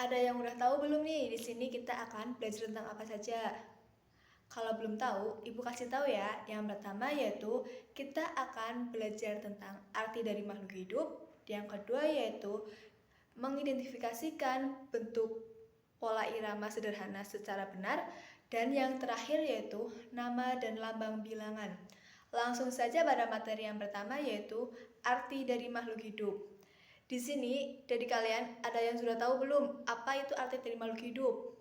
Ada yang udah tahu belum nih? Di sini kita akan belajar tentang apa saja. Kalau belum tahu, Ibu kasih tahu ya. Yang pertama yaitu kita akan belajar tentang arti dari makhluk hidup. Yang kedua yaitu mengidentifikasikan bentuk pola irama sederhana secara benar. Dan yang terakhir yaitu nama dan lambang bilangan. Langsung saja pada materi yang pertama yaitu arti dari makhluk hidup. Di sini, dari kalian ada yang sudah tahu belum apa itu arti dari makhluk hidup?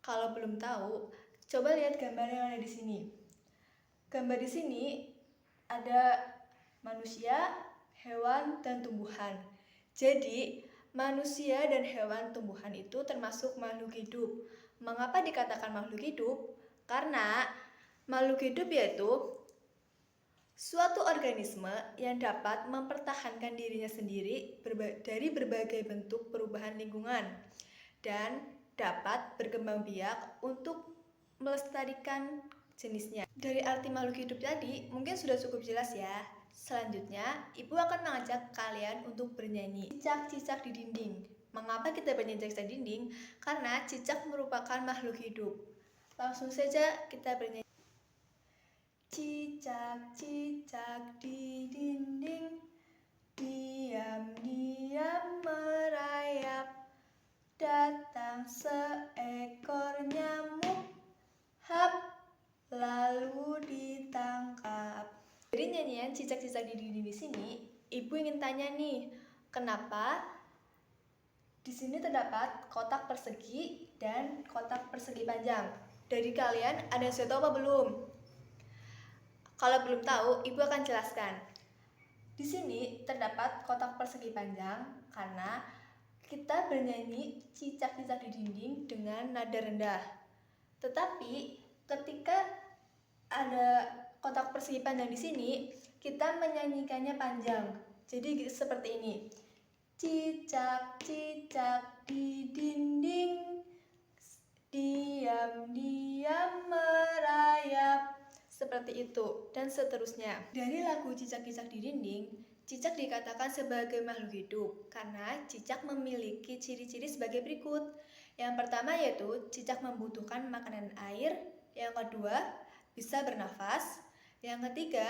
Kalau belum tahu, coba lihat gambar yang ada di sini. Gambar di sini ada manusia, hewan, dan tumbuhan. Jadi, manusia dan hewan tumbuhan itu termasuk makhluk hidup. Mengapa dikatakan makhluk hidup? Karena makhluk hidup yaitu suatu organisme yang dapat mempertahankan dirinya sendiri dari berbagai bentuk perubahan lingkungan dan dapat berkembang biak untuk melestarikan jenisnya. Dari arti makhluk hidup tadi mungkin sudah cukup jelas ya. Selanjutnya, Ibu akan mengajak kalian untuk bernyanyi cicak-cicak di dinding. Mengapa kita bernyanyi cicak di dinding? Karena cicak merupakan makhluk hidup. Langsung saja kita bernyanyi. Cicak-cicak di dinding, diam-diam merayap. Datang seekor nyamuk, hap, lalu ditangkap. Dari nyanyian cicak-cicak di dinding di sini, Ibu ingin tanya nih, kenapa di sini terdapat kotak persegi dan kotak persegi panjang? Dari kalian ada yang sudah tahu apa belum? Kalau belum tahu, Ibu akan jelaskan. Di sini terdapat kotak persegi panjang karena kita bernyanyi cicak-cicak di dinding dengan nada rendah. Tetapi ketika ada kotak persegi panjang di sini, kita menyanyikannya panjang. Jadi seperti ini. Cicak-cicak di dinding, diam-diam merayap. Seperti itu, dan seterusnya. Dari lagu Cicak-cicak di dinding, cicak dikatakan sebagai makhluk hidup karena cicak memiliki ciri-ciri sebagai berikut. Yang pertama yaitu cicak membutuhkan makanan dan air. Yang kedua, bisa bernafas. Yang ketiga,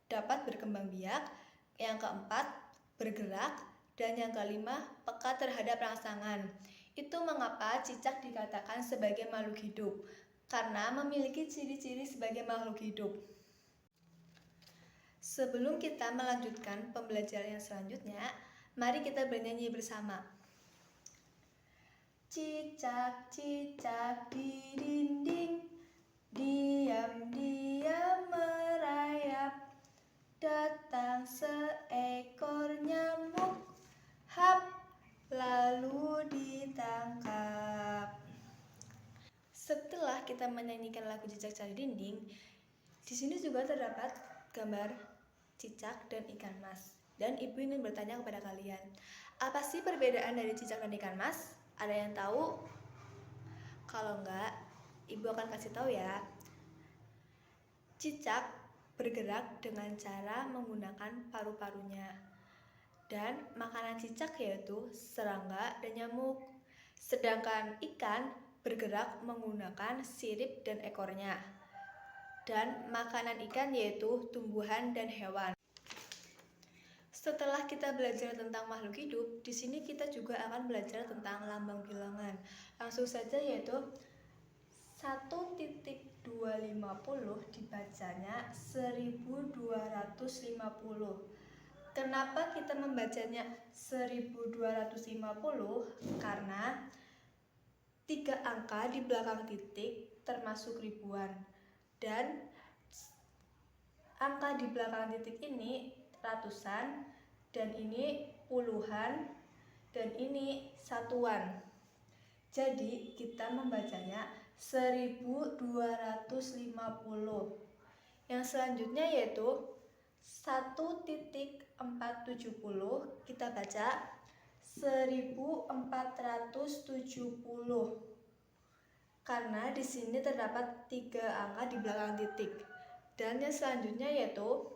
dapat berkembang biak. Yang keempat, bergerak. Dan yang kelima, peka terhadap rangsangan. Itu mengapa cicak dikatakan sebagai makhluk hidup, karena memiliki ciri-ciri sebagai makhluk hidup. Sebelum kita melanjutkan pembelajaran yang selanjutnya, mari kita bernyanyi bersama. Cicak-cicak di dinding, diam-diam merayap. Datang seekor nyamuk, hap, lalu ditangkap. Setelah kita menyanyikan lagu Cicak-cicak di dinding, di sini juga terdapat gambar cicak dan ikan mas. Dan Ibu ingin bertanya kepada kalian, apa sih perbedaan dari cicak dan ikan mas? Ada yang tahu? Kalau enggak, Ibu akan kasih tahu ya. Cicak bergerak dengan cara menggunakan paru-parunya. Dan makanan cicak yaitu serangga dan nyamuk. Sedangkan ikan bergerak menggunakan sirip dan ekornya. Dan makanan ikan yaitu tumbuhan dan hewan. Setelah kita belajar tentang makhluk hidup, di sini kita juga akan belajar tentang lambang bilangan. Langsung saja yaitu 1.250 dibacanya 1250. Kenapa kita membacanya 1250? Karena 3 angka di belakang titik termasuk ribuan, dan angka di belakang titik ini ratusan, dan ini puluhan, dan ini satuan. Jadi kita membacanya 1250. Yang selanjutnya yaitu 1.470, kita baca 1470. Karena di sini terdapat 3 angka di belakang titik. Dan yang selanjutnya yaitu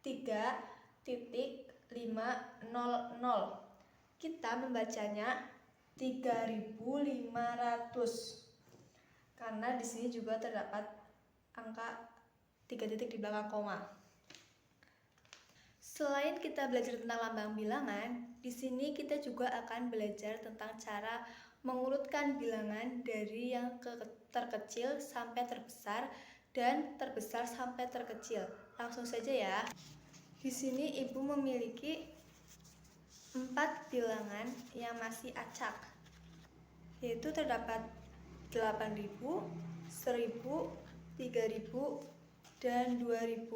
3.500. Kita membacanya 3.500. Karena di sini juga terdapat angka 3 titik di belakang koma. Selain kita belajar tentang lambang bilangan, di sini kita juga akan belajar tentang cara mengurutkan bilangan dari yang terkecil sampai terbesar dan terbesar sampai terkecil. Langsung saja ya. Di sini Ibu memiliki 4 bilangan yang masih acak, yaitu terdapat 8.000, 1.000, 3.000, dan 2.000.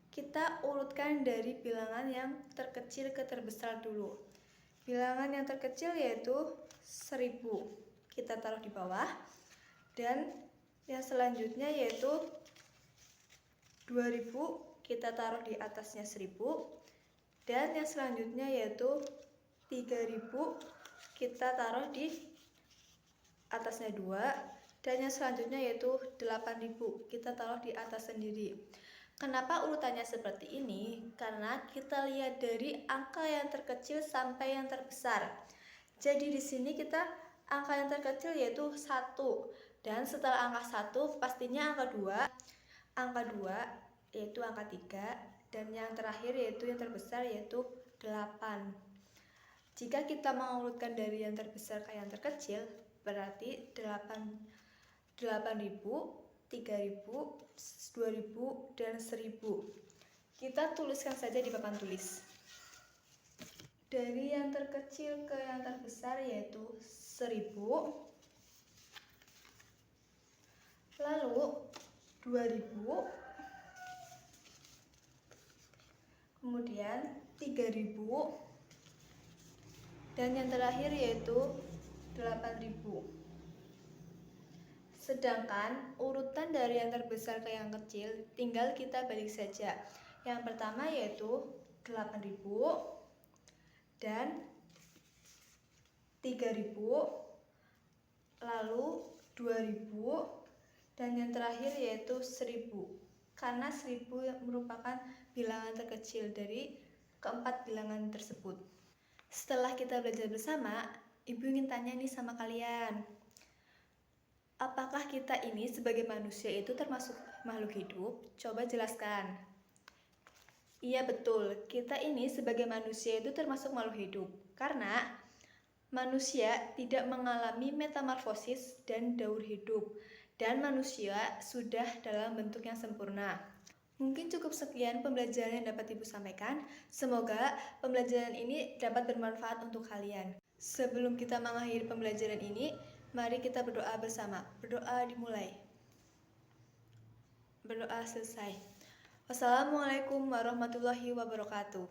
Kita urutkan dari bilangan yang terkecil ke terbesar dulu. Bilangan yang terkecil yaitu 1.000, kita taruh di bawah. Dan yang selanjutnya yaitu 2.000, kita taruh di atasnya 1.000. Dan yang selanjutnya yaitu 3.000, kita taruh di atasnya 2. Dan yang selanjutnya yaitu 8.000, kita taruh di atas sendiri. Kenapa urutannya seperti ini? Karena kita lihat dari angka yang terkecil sampai yang terbesar. Jadi di sini kita angka yang terkecil yaitu 1. Dan setelah angka 1 pastinya angka 2. Angka 2 yaitu angka 3. Dan yang terakhir yaitu yang terbesar yaitu 8. Jika kita mengurutkan dari yang terbesar ke yang terkecil, berarti 8.000, 3.000, 2.000, dan 1.000. Kita tuliskan saja di papan tulis. Dari yang terkecil ke yang terbesar yaitu 1.000, lalu 2.000, kemudian 3.000, dan yang terakhir yaitu 8.000. Sedangkan urutan dari yang terbesar ke yang kecil tinggal kita balik saja. Yang pertama yaitu 8.000 dan 3.000, lalu 2.000, dan yang terakhir yaitu 1.000. Karena 1.000 merupakan bilangan terkecil dari keempat bilangan tersebut. Setelah kita belajar bersama, Ibu ingin tanya nih sama kalian. Apakah kita ini sebagai manusia itu termasuk makhluk hidup? Coba jelaskan. Iya betul, kita ini sebagai manusia itu termasuk makhluk hidup. Karena manusia tidak mengalami metamorfosis dan daur hidup. Dan manusia sudah dalam bentuk yang sempurna. Mungkin cukup sekian pembelajaran yang dapat Ibu sampaikan. Semoga pembelajaran ini dapat bermanfaat untuk kalian. Sebelum kita mengakhiri pembelajaran ini, mari kita berdoa bersama. Berdoa dimulai. Berdoa selesai. Wassalamualaikum warahmatullahi wabarakatuh.